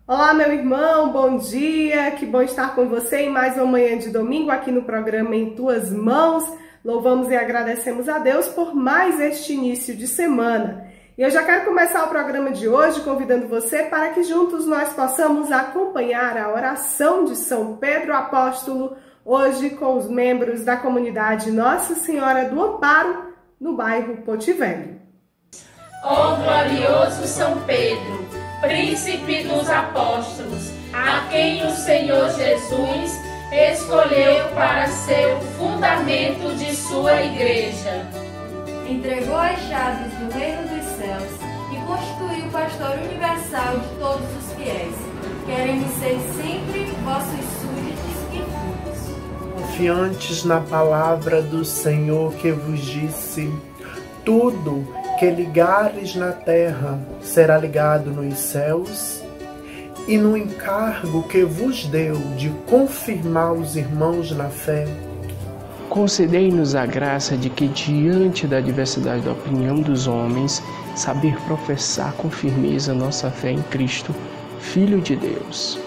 Olá, meu irmão, bom dia, que bom estar com você em mais uma manhã de domingo aqui no programa Em Tuas Mãos. Louvamos e agradecemos a Deus por mais este início de semana. E eu já quero começar o programa de hoje convidando você para que juntos nós possamos acompanhar a oração de São Pedro Apóstolo, hoje com os membros da comunidade Nossa Senhora do Amparo, no bairro Potivelho. Ó glorioso São Pedro, príncipe dos apóstolos, a quem o Senhor Jesus escolheu para ser o fundamento de sua igreja. Entregou as chaves do reino dos céus e constituiu o pastor universal de todos os fiéis. Queremos ser sempre vossos súditos e filhos. Confiantes na palavra do Senhor que vos disse: tudo que ligares na terra será ligado nos céus, e no encargo que vos deu de confirmar os irmãos na fé, concedei-nos a graça de que, diante da diversidade da opinião dos homens, saber professar com firmeza nossa fé em Cristo, Filho de Deus.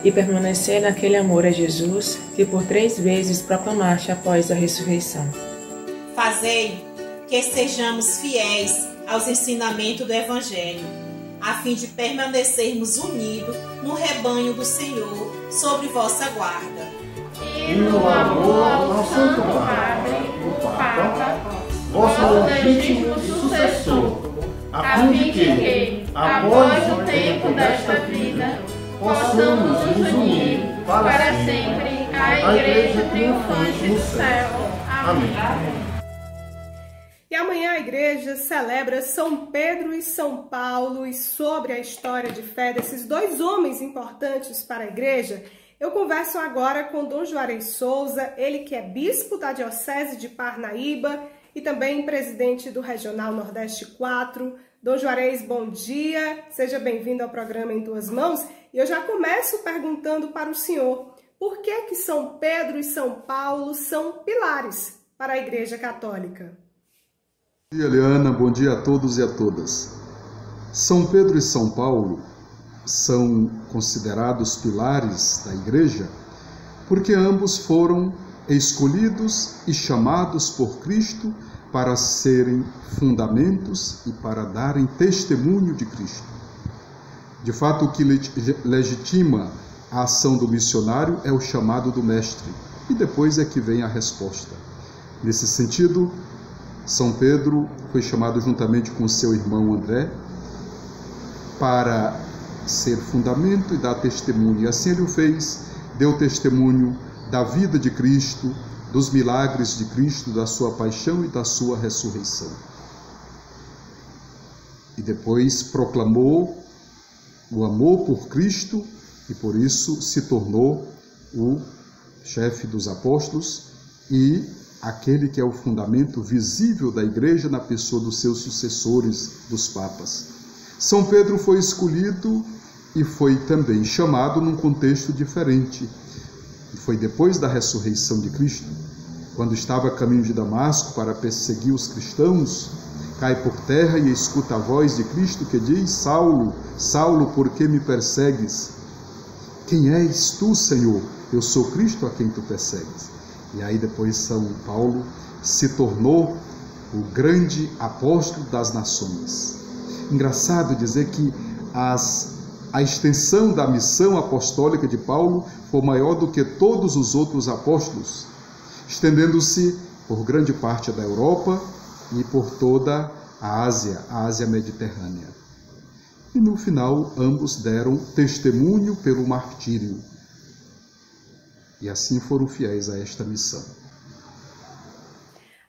E permanecer naquele amor a Jesus que por 3 vezes proclamaste após a ressurreição. Fazei que sejamos fiéis aos ensinamentos do Evangelho, a fim de permanecermos unidos no rebanho do Senhor, sob vossa guarda. E no amor ao Santo Padre, o Papa, vosso legítimo sucessor, a fim de que, após o tempo desta vida, possamos nos unir para sempre à Igreja triunfante do céu. Amém. E amanhã a igreja celebra São Pedro e São Paulo, e sobre a história de fé desses 2 homens importantes para a igreja, eu converso agora com Dom Juarez Souza, ele que é bispo da Diocese de Parnaíba e também presidente do Regional Nordeste 4. Dom Juarez, bom dia, seja bem-vindo ao programa Em Tuas Mãos. E eu já começo perguntando para o senhor, por que São Pedro e São Paulo são pilares para a Igreja Católica? Bom dia, Eliana. Bom dia a todos e a todas. São Pedro e São Paulo são considerados pilares da Igreja porque ambos foram escolhidos e chamados por Cristo para serem fundamentos e para darem testemunho de Cristo. De fato, o que legitima a ação do missionário é o chamado do Mestre, e depois é que vem a resposta. Nesse sentido, São Pedro foi chamado juntamente com seu irmão André para ser fundamento e dar testemunho. E assim ele o fez, deu testemunho da vida de Cristo, dos milagres de Cristo, da sua paixão e da sua ressurreição. E depois proclamou o amor por Cristo e por isso se tornou o chefe dos apóstolos e aquele que é o fundamento visível da Igreja na pessoa dos seus sucessores, dos papas. São Pedro foi escolhido e foi também chamado num contexto diferente. Foi depois da ressurreição de Cristo, quando estava a caminho de Damasco para perseguir os cristãos, cai por terra e escuta a voz de Cristo que diz: Saulo, Saulo, por que me persegues? Quem és tu, Senhor? Eu sou Cristo a quem tu persegues. E aí depois São Paulo se tornou o grande apóstolo das nações. Engraçado dizer que a extensão da missão apostólica de Paulo foi maior do que todos os outros apóstolos, estendendo-se por grande parte da Europa e por toda a Ásia Mediterrânea. E no final ambos deram testemunho pelo martírio. E assim foram fiéis a esta missão.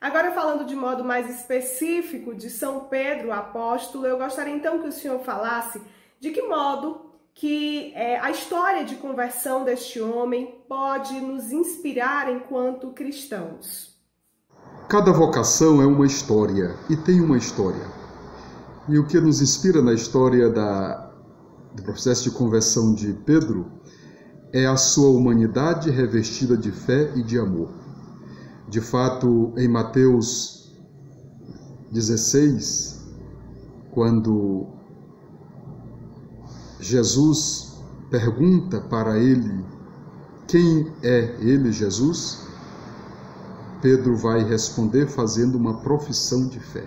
Agora, falando de modo mais específico de São Pedro Apóstolo, eu gostaria então que o senhor falasse de que modo que a história de conversão deste homem pode nos inspirar enquanto cristãos. Cada vocação é uma história e tem uma história. E o que nos inspira na história do processo de conversão de Pedro é a sua humanidade revestida de fé e de amor. De fato, em Mateus 16, quando Jesus pergunta para ele quem é ele, Jesus, Pedro vai responder fazendo uma profissão de fé.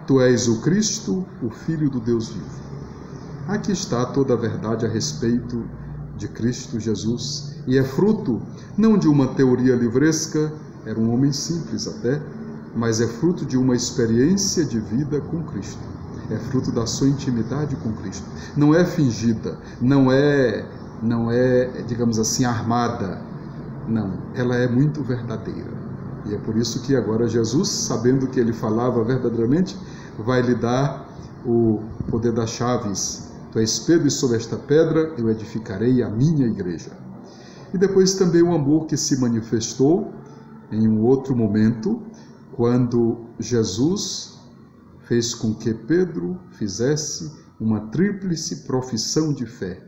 Tu és o Cristo, o Filho do Deus vivo. Aqui está toda a verdade a respeito de Cristo Jesus, e é fruto não de uma teoria livresca, era um homem simples até, mas é fruto de uma experiência de vida com Cristo. É fruto da sua intimidade com Cristo. Não é fingida, não é, digamos assim, armada. Não, ela é muito verdadeira. E é por isso que agora Jesus, sabendo que ele falava verdadeiramente, vai lhe dar o poder das chaves. Tu és Pedro, e sobre esta pedra eu edificarei a minha igreja. E depois também o amor que se manifestou em um outro momento, quando Jesus fez com que Pedro fizesse uma tríplice profissão de fé.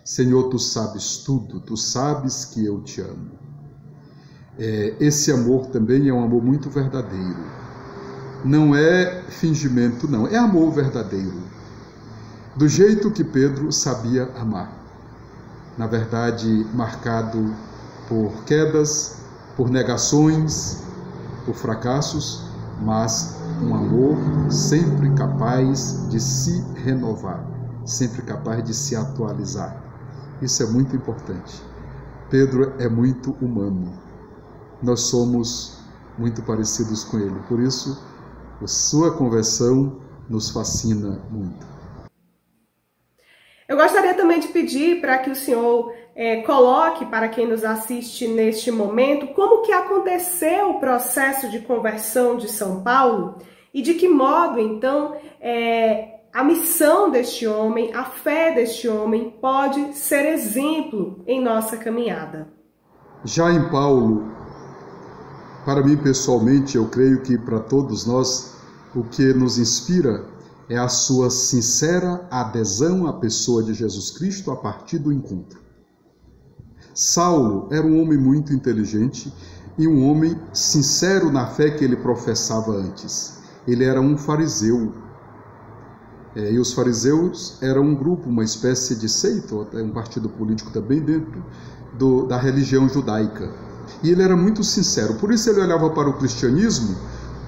Senhor, tu sabes tudo, tu sabes que eu te amo. Esse amor também é um amor muito verdadeiro. Não é fingimento, não, é amor verdadeiro. Do jeito que Pedro sabia amar. Na verdade, marcado por quedas, por negações, por fracassos, mas um amor sempre capaz de se renovar, sempre capaz de se atualizar. Isso é muito importante. Pedro é muito humano. Nós somos muito parecidos com ele. Por isso, a sua conversão nos fascina muito. Eu gostaria também de pedir para que o senhor coloque para quem nos assiste neste momento como que aconteceu o processo de conversão de São Paulo e de que modo, então, a missão deste homem, a fé deste homem pode ser exemplo em nossa caminhada. Já em Paulo, para mim pessoalmente, eu creio que para todos nós, o que nos inspira é a sua sincera adesão à pessoa de Jesus Cristo a partir do encontro. Saulo era um homem muito inteligente e um homem sincero na fé que ele professava antes. Ele era um fariseu. E os fariseus eram um grupo, uma espécie de seita, até um partido político também dentro da religião judaica. E ele era muito sincero. Por isso ele olhava para o cristianismo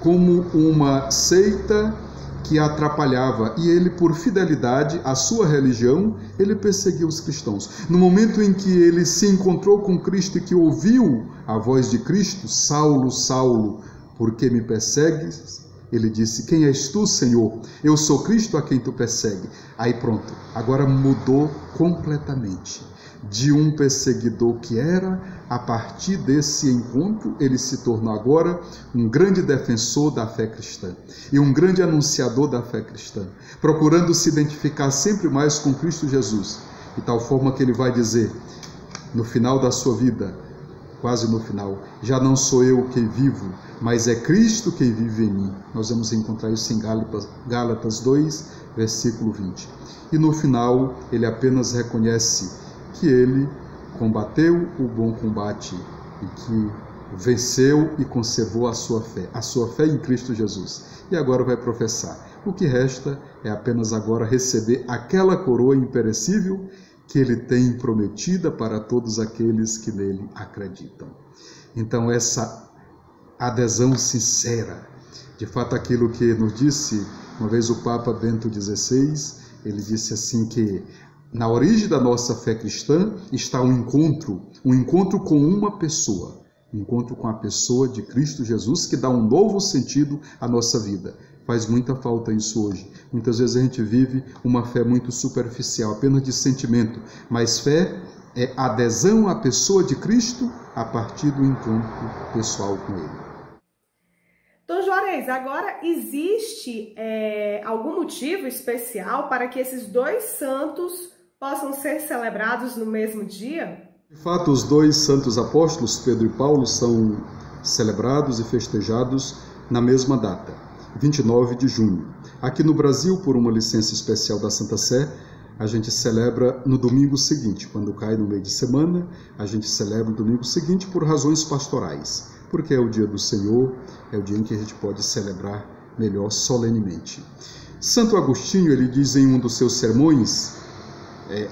como uma seita que atrapalhava, e ele, por fidelidade à sua religião, ele perseguia os cristãos. No momento em que ele se encontrou com Cristo e que ouviu a voz de Cristo, Saulo, Saulo, por que me persegues? Ele disse, quem és tu, Senhor? Eu sou Cristo a quem tu persegue. Aí pronto, agora mudou completamente. De um perseguidor que era, a partir desse encontro, ele se tornou agora um grande defensor da fé cristã e um grande anunciador da fé cristã, procurando se identificar sempre mais com Cristo Jesus, de tal forma que ele vai dizer, no final da sua vida, quase no final, já não sou eu quem vivo, mas é Cristo quem vive em mim. Nós vamos encontrar isso em Gálatas 2, versículo 20. E no final, ele apenas reconhece que ele combateu o bom combate e que venceu e conservou a sua fé em Cristo Jesus. E agora vai professar. O que resta é apenas agora receber aquela coroa imperecível que ele tem prometida para todos aqueles que nele acreditam. Então essa adesão sincera, de fato aquilo que nos disse uma vez o Papa Bento XVI, ele disse assim que na origem da nossa fé cristã está um encontro com uma pessoa, um encontro com a pessoa de Cristo Jesus, que dá um novo sentido à nossa vida. Faz muita falta isso hoje. Muitas vezes a gente vive uma fé muito superficial, apenas de sentimento, mas fé é adesão à pessoa de Cristo a partir do encontro pessoal com Ele. Dom Juarez, agora existe algum motivo especial para que esses dois santos possam ser celebrados no mesmo dia? De fato, os dois santos apóstolos, Pedro e Paulo, são celebrados e festejados na mesma data, 29 de junho. Aqui no Brasil, por uma licença especial da Santa Sé, a gente celebra no domingo seguinte. Quando cai no meio de semana, a gente celebra no domingo seguinte por razões pastorais, porque é o dia do Senhor, é o dia em que a gente pode celebrar melhor solenemente. Santo Agostinho, ele diz em um dos seus sermões,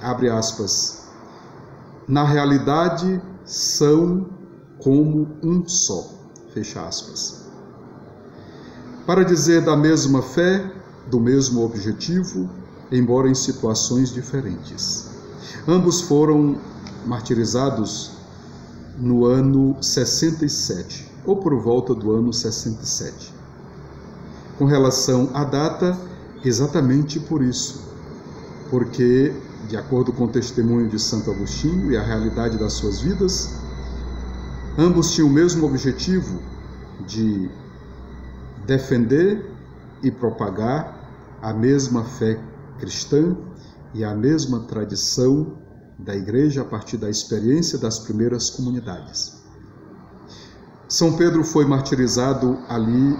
abre aspas, na realidade são como um só, fecha aspas. Para dizer da mesma fé, do mesmo objetivo, embora em situações diferentes. Ambos foram martirizados no ano 67, ou por volta do ano 67. Com relação à data, exatamente por isso, porque, de acordo com o testemunho de Santo Agostinho e a realidade das suas vidas, ambos tinham o mesmo objetivo de defender e propagar a mesma fé cristã e a mesma tradição da Igreja a partir da experiência das primeiras comunidades. São Pedro foi martirizado ali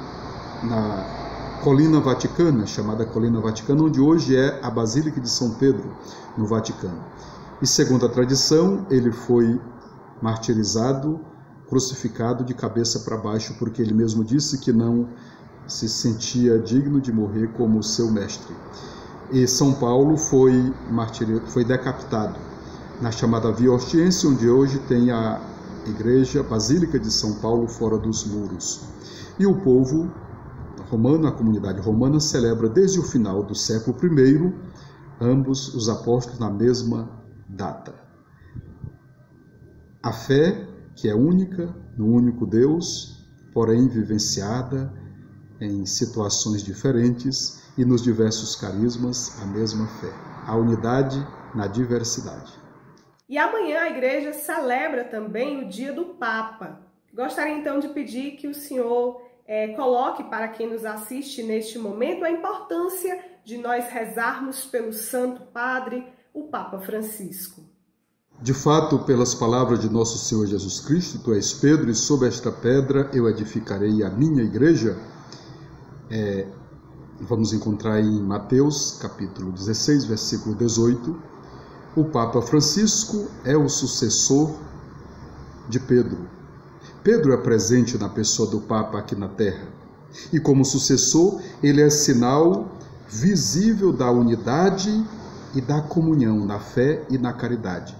na Colina Vaticana, chamada Colina Vaticana, onde hoje é a Basílica de São Pedro, no Vaticano. E segundo a tradição, ele foi martirizado, crucificado de cabeça para baixo, porque ele mesmo disse que não se sentia digno de morrer como seu mestre. E São Paulo foi decapitado na chamada Via Ostiense, onde hoje tem a Igreja Basílica de São Paulo fora dos muros. E o povo romano, a comunidade romana, celebra desde o final do século I, ambos os apóstolos na mesma data. A fé, que é única, no único Deus, porém vivenciada em situações diferentes e nos diversos carismas, a mesma fé. A unidade na diversidade. E amanhã a igreja celebra também o dia do Papa. Gostaria então de pedir que o senhor coloque para quem nos assiste neste momento a importância de nós rezarmos pelo Santo Padre, o Papa Francisco. De fato, pelas palavras de nosso Senhor Jesus Cristo, tu és Pedro, e sobre esta pedra eu edificarei a minha igreja. Vamos encontrar em Mateus, capítulo 16, versículo 18. O Papa Francisco é o sucessor de Pedro. Pedro é presente na pessoa do Papa aqui na Terra. E como sucessor, ele é sinal visível da unidade e da comunhão na fé e na caridade.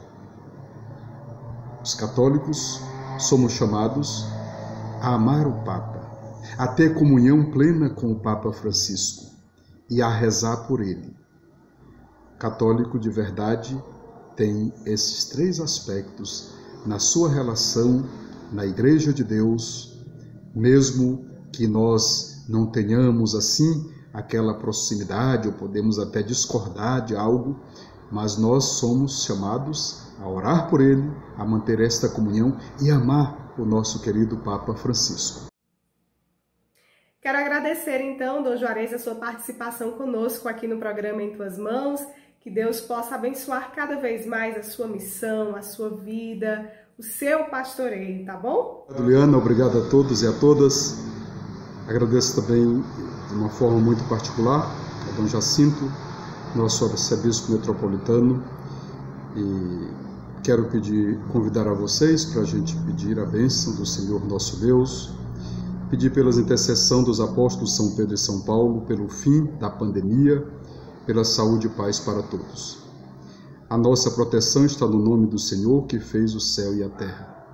Os católicos somos chamados a amar o Papa, a ter comunhão plena com o Papa Francisco e a rezar por ele. Católico de verdade tem esses três aspectos na sua relação na Igreja de Deus, mesmo que nós não tenhamos assim aquela proximidade ou podemos até discordar de algo, mas nós somos chamados a orar por ele, a manter esta comunhão e amar o nosso querido Papa Francisco. Quero agradecer então, Dom Juarez, a sua participação conosco aqui no programa Em Tuas Mãos. Que Deus possa abençoar cada vez mais a sua missão, a sua vida, o seu pastoreio, tá bom? Juliana, obrigado a todos e a todas. Agradeço também de uma forma muito particular a Dom Jacinto, nosso arcebispo metropolitano, e quero convidar a vocês para a gente pedir a bênção do Senhor nosso Deus, pedir pelas intercessões dos apóstolos São Pedro e São Paulo, pelo fim da pandemia, pela saúde e paz para todos. A nossa proteção está no nome do Senhor, que fez o céu e a terra.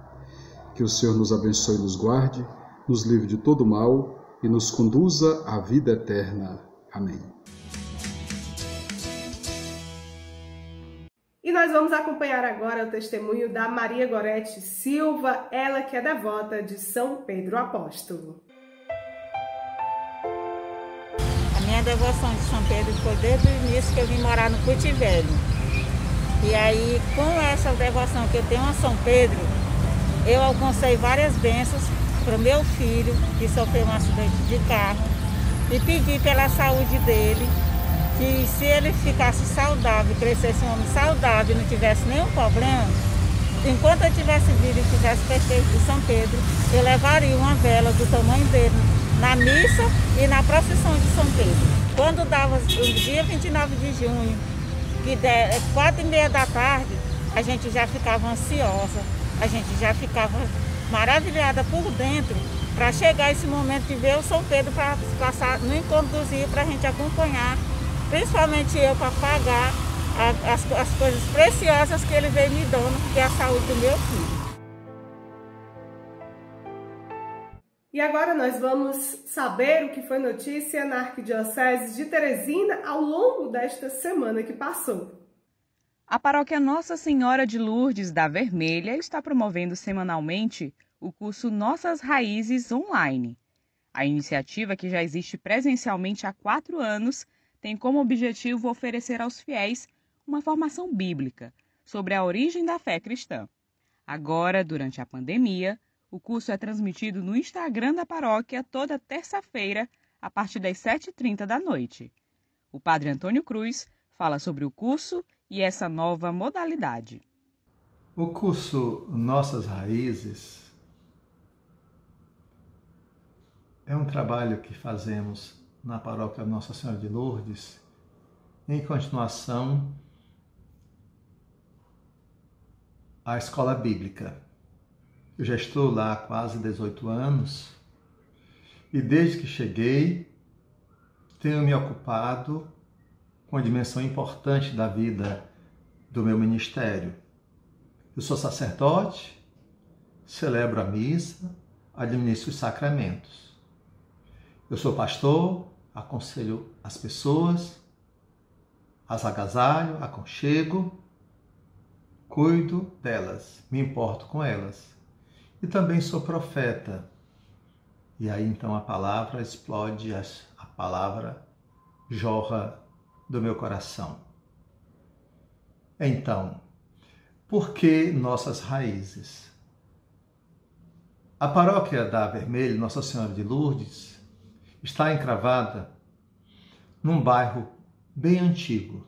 Que o Senhor nos abençoe e nos guarde, nos livre de todo mal e nos conduza à vida eterna. Amém. E nós vamos acompanhar agora o testemunho da Maria Gorete Silva, ela que é devota de São Pedro Apóstolo. Minha devoção de São Pedro foi desde o início que eu vim morar no Puti Velho. E aí, com essa devoção que eu tenho a São Pedro, eu alcancei várias bênçãos para o meu filho, que sofreu um acidente de carro, e pedi pela saúde dele, que se ele ficasse saudável, crescesse um homem saudável e não tivesse nenhum problema, enquanto eu tivesse vida e fizesse festejo de São Pedro, eu levaria uma vela do tamanho dele na missa e na procissão de São Pedro. Quando dava o dia 29 de junho, que 4h30 da tarde, a gente já ficava ansiosa, a gente já ficava maravilhada por dentro para chegar esse momento de ver o São Pedro para passar no encontro dos rios, para a gente acompanhar, principalmente eu, para pagar as coisas preciosas que ele veio me dando, que é a saúde do meu filho. E agora nós vamos saber o que foi notícia na Arquidiocese de Teresina ao longo desta semana que passou. A paróquia Nossa Senhora de Lourdes da Vermelha está promovendo semanalmente o curso Nossas Raízes online. A iniciativa, que já existe presencialmente há 4 anos, tem como objetivo oferecer aos fiéis uma formação bíblica sobre a origem da fé cristã. Agora, durante a pandemia, o curso é transmitido no Instagram da paróquia toda terça-feira, a partir das 7h30 da noite. O padre Antônio Cruz fala sobre o curso e essa nova modalidade. O curso Nossas Raízes é um trabalho que fazemos na paróquia Nossa Senhora de Lourdes, em continuação à escola bíblica. Eu já estou lá há quase 18 anos e desde que cheguei tenho me ocupado com a dimensão importante da vida do meu ministério. Eu sou sacerdote, celebro a missa, administro os sacramentos. Eu sou pastor, aconselho as pessoas, as agasalho, aconchego, cuido delas, me importo com elas. E também sou profeta. E aí então a palavra explode, a palavra jorra do meu coração. Então, por que Nossas Raízes? A paróquia da Vermelha, Nossa Senhora de Lourdes, está encravada num bairro bem antigo,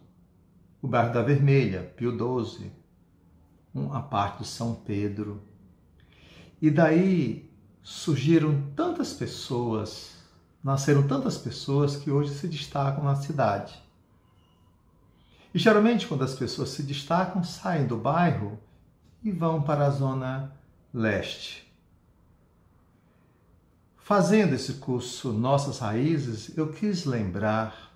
o bairro da Vermelha, Pio XII, uma parte do São Pedro. E daí surgiram tantas pessoas, nasceram tantas pessoas que hoje se destacam na cidade. E geralmente quando as pessoas se destacam, saem do bairro e vão para a zona leste. Fazendo esse curso Nossas Raízes, eu quis lembrar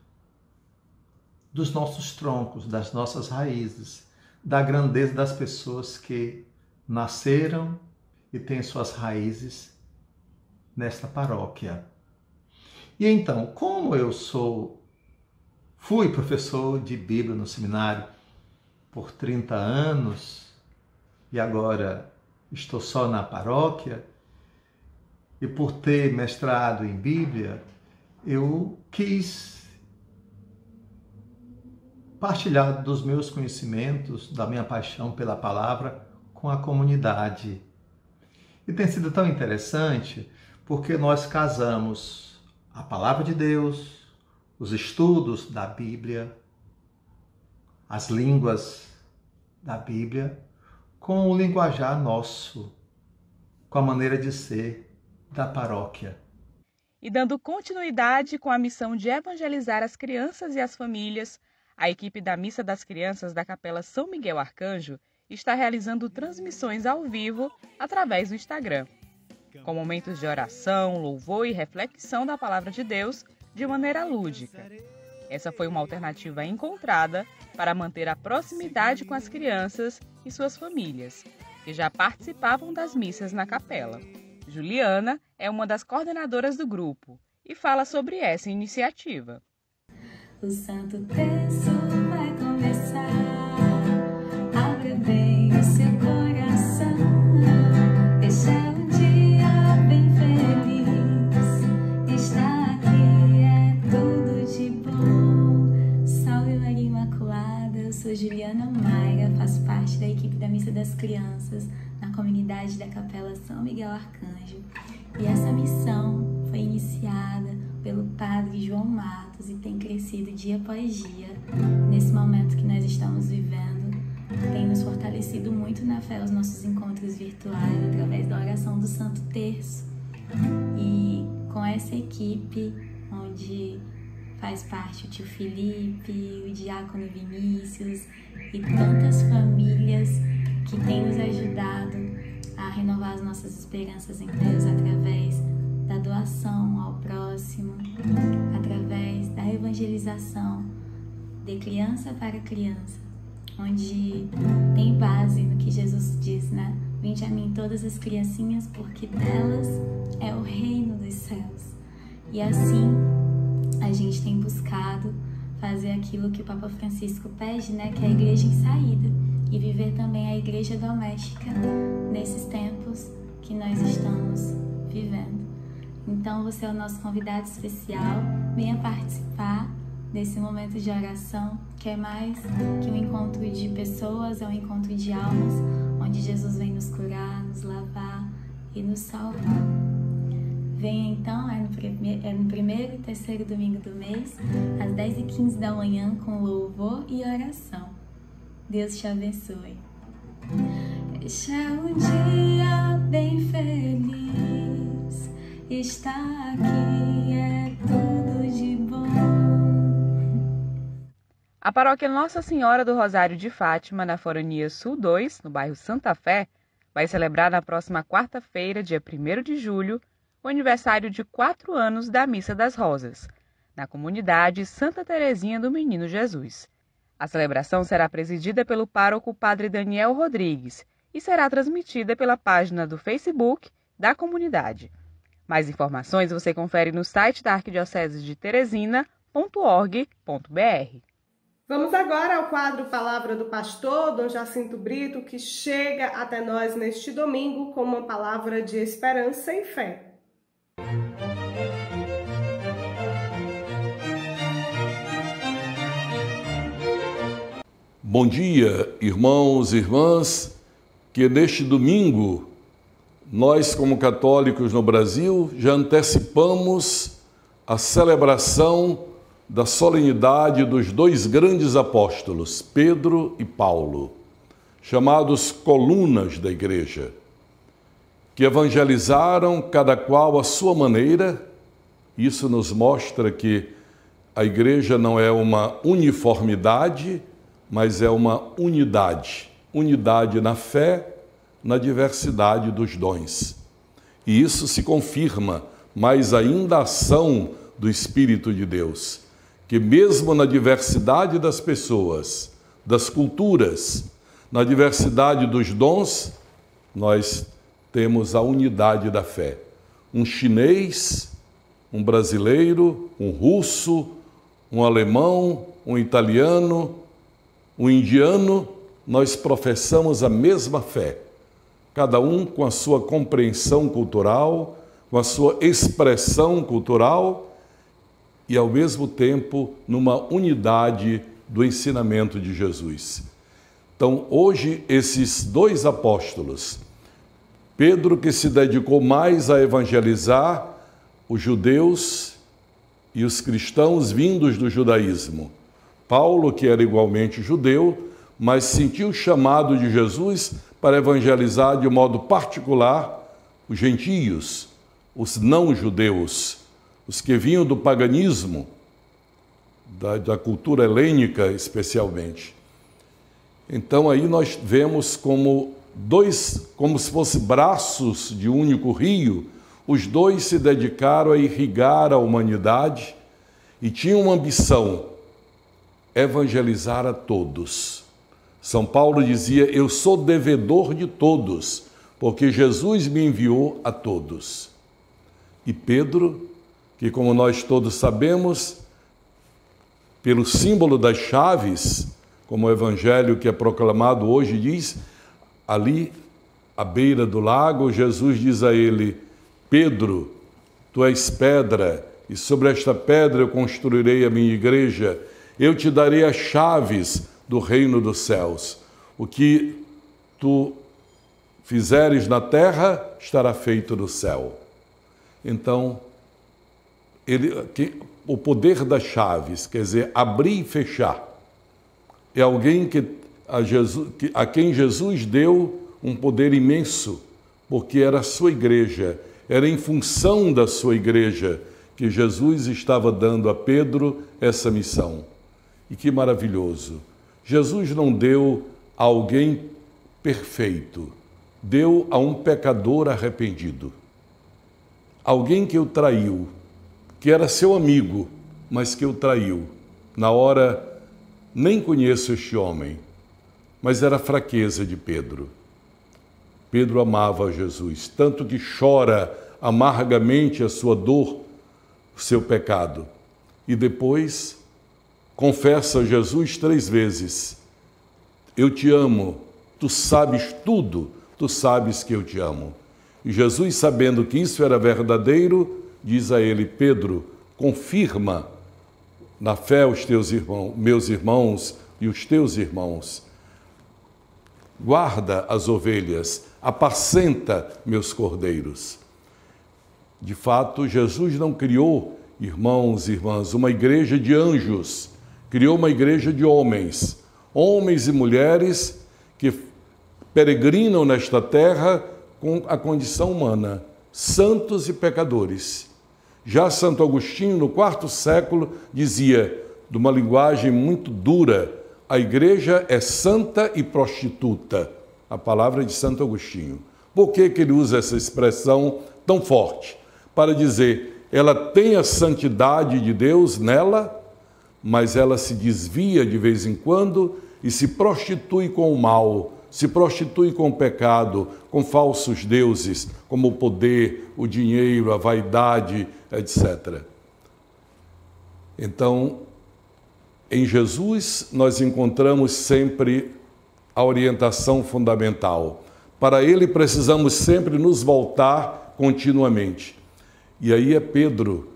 dos nossos troncos, das nossas raízes, da grandeza das pessoas que nasceram e têm suas raízes nesta paróquia. E então, como eu fui professor de Bíblia no seminário por 30 anos e agora estou só na paróquia, e por ter mestrado em Bíblia, eu quis partilhar dos meus conhecimentos, da minha paixão pela palavra com a comunidade. E tem sido tão interessante porque nós casamos a palavra de Deus, os estudos da Bíblia, as línguas da Bíblia, com o linguajar nosso, com a maneira de ser da paróquia. E dando continuidade com a missão de evangelizar as crianças e as famílias, a equipe da Missa das Crianças da Capela São Miguel Arcanjo está realizando transmissões ao vivo através do Instagram, com momentos de oração, louvor e reflexão da Palavra de Deus de maneira lúdica. Essa foi uma alternativa encontrada para manter a proximidade com as crianças e suas famílias, que já participavam das missas na capela. Juliana é uma das coordenadoras do grupo e fala sobre essa iniciativa. O Santo Terço vai começar, abra bem o seu coração, este é um dia bem feliz, está aqui é tudo de bom. Salve Maria Imaculada, eu sou Juliana Maia, faço parte da equipe da Missa das Crianças na comunidade da Capela São Miguel Arcanjo, e essa missão foi iniciada pelo Padre João Matos e tem crescido dia após dia. Nesse momento que nós estamos vivendo, tem nos fortalecido muito na fé os nossos encontros virtuais através da oração do Santo Terço. E com essa equipe, onde faz parte o tio Felipe, o diácono Vinícius e tantas famílias que têm nos ajudado a renovar as nossas esperanças em Deus através da doação ao próximo, através da evangelização de criança para criança, onde tem base no que Jesus diz, né? Vinde a mim todas as criancinhas, porque delas é o reino dos céus. E assim a gente tem buscado fazer aquilo que o Papa Francisco pede, né? Que é a igreja em saída, e viver também a igreja doméstica nesses tempos que nós estamos vivendo. Então você é o nosso convidado especial, venha participar desse momento de oração, que é mais que um encontro de pessoas, é um encontro de almas, onde Jesus vem nos curar, nos lavar e nos salvar. Venha então, é no primeiro e terceiro domingo do mês, às 10h15 da manhã, com louvor e oração. Deus te abençoe. Este é um dia bem feliz, estar aqui é tudo de bom. A paróquia Nossa Senhora do Rosário de Fátima, na Forania Sul 2, no bairro Santa Fé, vai celebrar na próxima quarta-feira, dia 1º de julho, o aniversário de 4 anos da Missa das Rosas, na comunidade Santa Terezinha do Menino Jesus. A celebração será presidida pelo pároco Padre Daniel Rodrigues e será transmitida pela página do Facebook da comunidade. Mais informações você confere no site da Arquidiocese de Teresina.org.br. Vamos agora ao quadro Palavra do Pastor, Dom Jacinto Brito, que chega até nós neste domingo com uma palavra de esperança e fé. Bom dia, irmãos e irmãs, que neste domingo, nós como católicos no Brasil, já antecipamos a celebração da solenidade dos 2 grandes apóstolos, Pedro e Paulo, chamados colunas da Igreja, que evangelizaram cada qual à sua maneira. Isso nos mostra que a Igreja não é uma uniformidade, mas é uma unidade. Unidade na fé, na diversidade dos dons. E isso se confirma mais ainda a ação do Espírito de Deus, que mesmo na diversidade das pessoas, das culturas, na diversidade dos dons, nós temos a unidade da fé. Um chinês, um brasileiro, um russo, um alemão, um italiano, um indiano, nós professamos a mesma fé, cada um com a sua compreensão cultural, com a sua expressão cultural e, ao mesmo tempo, numa unidade do ensinamento de Jesus. Então, hoje, esses 2 apóstolos, Pedro, que se dedicou mais a evangelizar os judeus e os cristãos vindos do judaísmo, Paulo, que era igualmente judeu, mas sentiu o chamado de Jesus para evangelizar de modo particular os gentios, os não-judeus, os que vinham do paganismo, da cultura helênica especialmente. Então aí nós vemos como se fossem braços de um único rio, os 2 se dedicaram a irrigar a humanidade e tinham uma ambição: evangelizar a todos. São Paulo dizia: eu sou devedor de todos, porque Jesus me enviou a todos. E Pedro, que como nós todos sabemos, pelo símbolo das chaves, como o evangelho que é proclamado hoje diz, ali à beira do lago, Jesus diz a ele: Pedro, tu és pedra, e sobre esta pedra eu construirei a minha igreja. Eu te darei as chaves do reino dos céus. O que tu fizeres na terra, estará feito no céu. Então, o poder das chaves, quer dizer, abrir e fechar, é alguém a quem Jesus deu um poder imenso, porque era a sua igreja, era em função da sua igreja que Jesus estava dando a Pedro essa missão. E que maravilhoso! Jesus não deu a alguém perfeito, deu a um pecador arrependido. Alguém que o traiu, que era seu amigo, mas que o traiu. Na hora nem conheço este homem. Mas era a fraqueza de Pedro. Pedro amava Jesus, tanto que chora amargamente a sua dor, o seu pecado. E depois confessa a Jesus 3 vezes: eu te amo, tu sabes tudo, tu sabes que eu te amo. E Jesus, sabendo que isso era verdadeiro, diz a ele: Pedro, confirma na fé os teus irmãos, meus irmãos e os teus irmãos. Guarda as ovelhas, apacenta meus cordeiros. De fato, Jesus não criou, irmãos e irmãs, uma igreja de anjos, criou uma igreja de homens, homens e mulheres que peregrinam nesta terra com a condição humana, santos e pecadores. Já Santo Agostinho, no 4º século, dizia, de uma linguagem muito dura, a igreja é santa e prostituta. A palavra de Santo Agostinho. Por que ele usa essa expressão tão forte? Para dizer, ela tem a santidade de Deus nela, mas ela se desvia de vez em quando e se prostitui com o mal, se prostitui com o pecado, com falsos deuses, como o poder, o dinheiro, a vaidade, etc. Então, em Jesus, nós encontramos sempre a orientação fundamental. Para ele, precisamos sempre nos voltar continuamente. E aí é Pedro,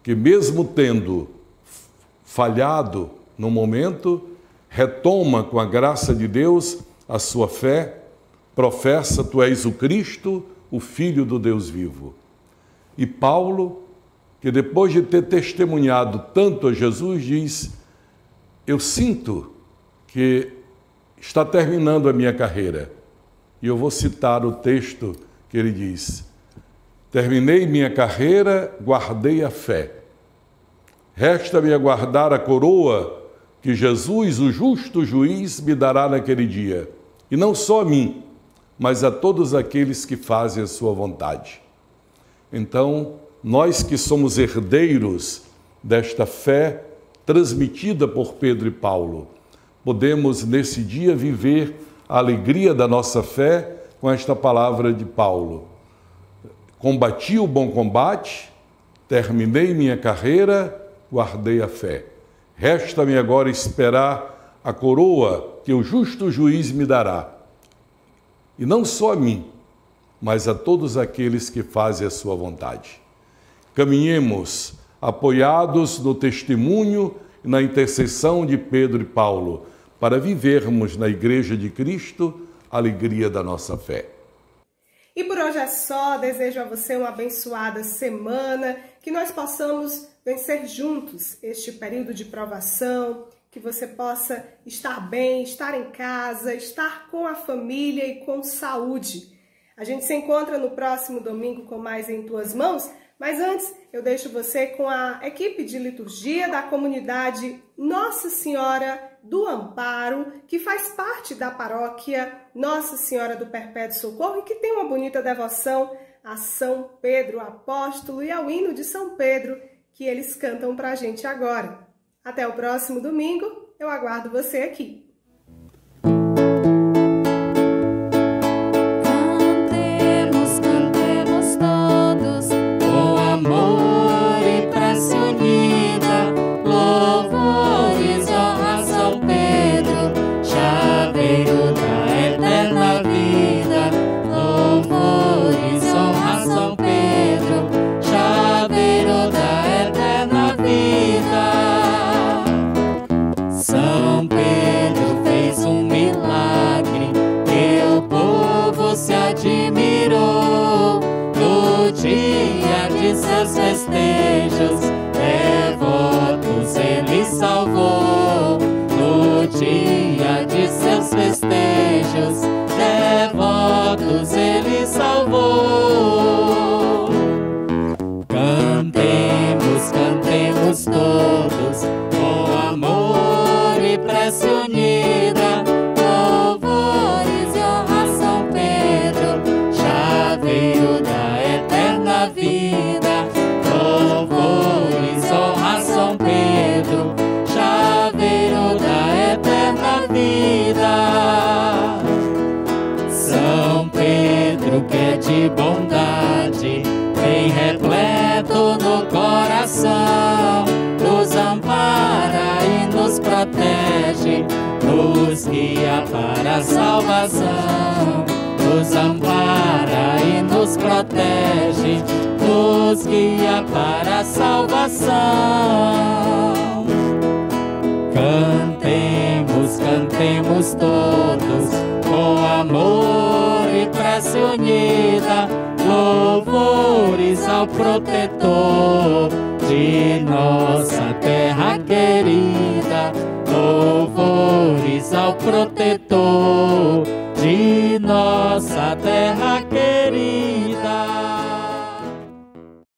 que mesmo tendo falhado no momento, retoma com a graça de Deus a sua fé, professa: tu és o Cristo, o Filho do Deus vivo. E Paulo, que depois de ter testemunhado tanto a Jesus, diz: eu sinto que está terminando a minha carreira. E eu vou citar o texto que ele diz: terminei minha carreira, guardei a fé. Resta-me aguardar a coroa que Jesus, o justo juiz, me dará naquele dia. E não só a mim, mas a todos aqueles que fazem a sua vontade. Então, nós que somos herdeiros desta fé transmitida por Pedro e Paulo, podemos nesse dia viver a alegria da nossa fé com esta palavra de Paulo: combati o bom combate, terminei minha carreira, guardei a fé. Resta-me agora esperar a coroa que o justo juiz me dará. E não só a mim, mas a todos aqueles que fazem a sua vontade. Caminhemos apoiados no testemunho e na intercessão de Pedro e Paulo, para vivermos na Igreja de Cristo a alegria da nossa fé. E por hoje é só, desejo a você uma abençoada semana, que nós possamos vencer juntos este período de provação, que você possa estar bem, estar em casa, estar com a família e com saúde. A gente se encontra no próximo domingo com mais Em Tuas Mãos, mas antes eu deixo você com a equipe de liturgia da comunidade Nossa Senhora do Amparo, que faz parte da paróquia Nossa Senhora do Perpétuo Socorro e que tem uma bonita devoção a São Pedro Apóstolo e ao hino de São Pedro, que eles cantam pra gente agora. Até o próximo domingo, eu aguardo você aqui. Seus festejos, devotos ele salvou. No dia de seus festejos, devotos ele salvou. Cantemos, cantemos todos, com amor e prece unida, louvores e honra a São Pedro, chaveiro da eterna vida. Oh, de bondade, bem repleto no coração, nos ampara e nos protege, nos guia para a salvação, nos ampara e nos protege, nos guia para a salvação. Cantemos, cantemos todos, com amor e prece unida, louvores ao protetor de nossa terra querida, louvores ao protetor de nossa terra querida.